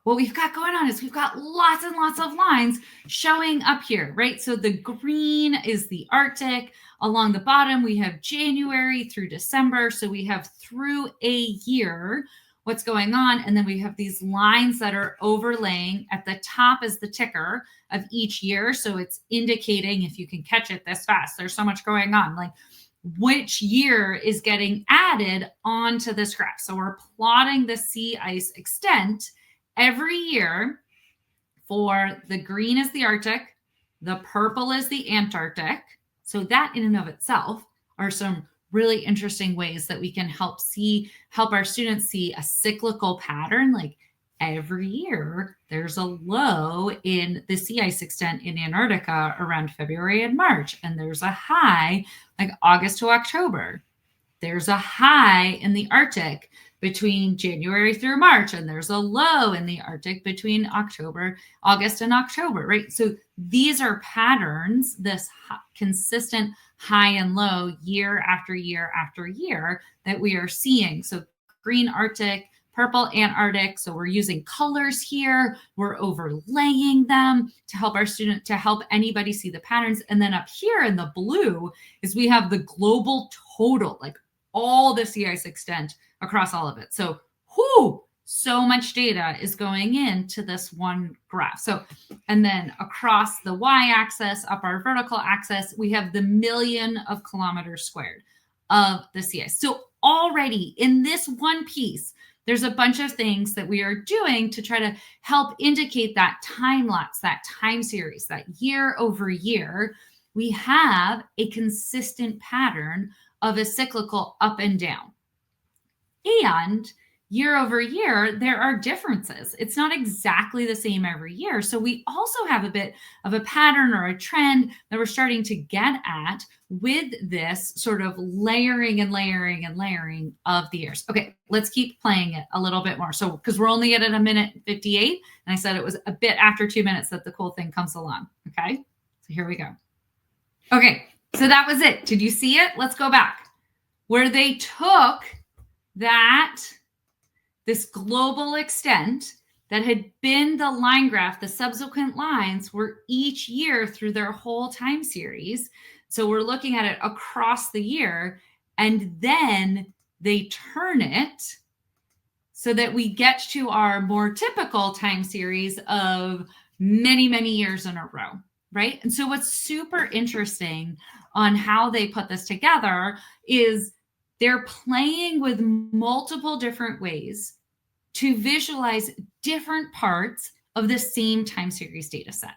what we've got going on is we've got lots and lots of lines showing up here, right? So the green is the Arctic. Along the bottom, we have January through December. So we have through a year what's going on. And then we have these lines that are overlaying. At the top is the ticker of each year. So it's indicating, if you can catch it this fast, there's so much going on, like which year is getting added onto this graph. So we're plotting the sea ice extent every year. For the green is the Arctic, the purple is the Antarctic. So that in and of itself are some really interesting ways that we can help our students see a cyclical pattern. Like every year there's a low in the sea ice extent in Antarctica around February and March, and there's a high like August to October. There's a high in the Arctic between January through March, and there's a low in the Arctic between August and October, right? So these are patterns, this consistent high and low year after year after year that we are seeing. So green Arctic, purple Antarctic. So we're using colors here. We're overlaying them to help anybody see the patterns. And then up here in the blue is we have the global total, like all the sea ice extent across all of it. So so much data is going into this one graph. So, and then across the y-axis, up our vertical axis, we have the million of kilometers squared of the sea ice. So already in this one piece, there's a bunch of things that we are doing to try to help indicate that time lapse, that time series, that year over year, we have a consistent pattern of a cyclical up and down. And year over year, there are differences. It's not exactly the same every year. So we also have a bit of a pattern or a trend that we're starting to get at with this sort of layering and layering and layering of the years. Okay, let's keep playing it a little bit more. So, because we're only at a minute 58, and I said it was a bit after 2 minutes that the cool thing comes along. Okay, so here we go. Okay, so that was it. Did you see it? Let's go back. Where they took this global extent that had been the line graph, the subsequent lines were each year through their whole time series. So we're looking at it across the year, and then they turn it so that we get to our more typical time series of many, many years in a row, right? And so what's super interesting on how they put this together is they're playing with multiple different ways to visualize different parts of the same time series data set.